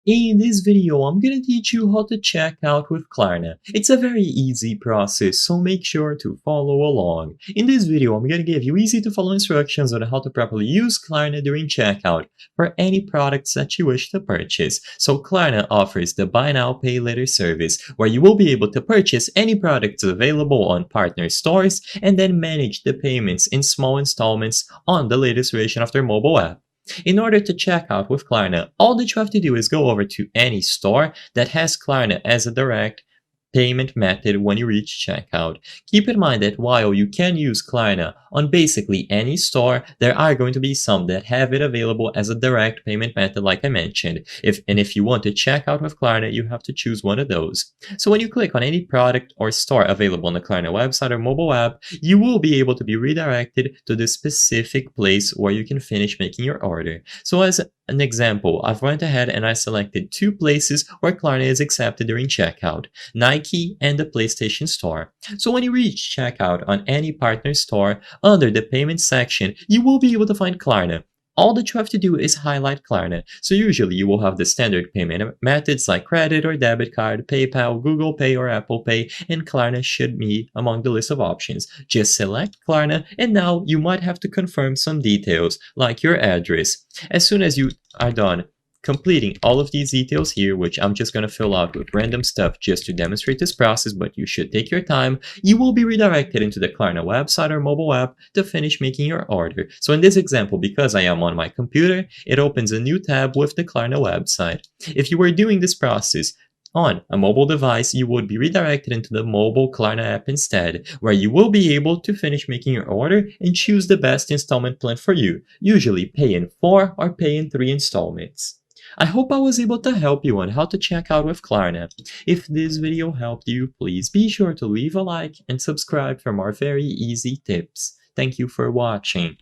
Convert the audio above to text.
In this video, I'm gonna teach you how to check out with Klarna. It's a very easy process, so make sure to follow along. In this video, I'm gonna give you easy to follow instructions on how to properly use Klarna during checkout for any products that you wish to purchase. So Klarna offers the Buy Now Pay Later service, where you will be able to purchase any products available on partner stores and then manage the payments in small installments on the latest version of their mobile app. In order to check out with Klarna, all that you have to do is go over to any store that has Klarna as a direct payment method when you reach checkout. Keep in mind that while you can use Klarna on basically any store, there are going to be some that have it available as a direct payment method like I mentioned. If you want to check out with Klarna, you have to choose one of those. So when you click on any product or store available on the Klarna website or mobile app, you will be able to be redirected to the specific place where you can finish making your order. So as an example, I've went ahead and I selected two places where Klarna is accepted during checkout: Nike and the PlayStation Store. So when you reach checkout on any partner store, under the payment section, you will be able to find Klarna. All that you have to do is highlight Klarna. So usually you will have the standard payment methods like credit or debit card, PayPal, Google Pay or Apple Pay, and Klarna should be among the list of options. Just select Klarna, and now you might have to confirm some details like your address. As soon as you are done completing all of these details here, which I'm just going to fill out with random stuff just to demonstrate this process, but you should take your time, you will be redirected into the Klarna website or mobile app to finish making your order. So in this example, because I am on my computer, it opens a new tab with the Klarna website. If you were doing this process on a mobile device, you would be redirected into the mobile Klarna app instead, where you will be able to finish making your order and choose the best installment plan for you, usually pay in 4 or pay in 3 installments. I hope I was able to help you on how to check out with Klarna. If this video helped you, please be sure to leave a like and subscribe for more very easy tips. Thank you for watching.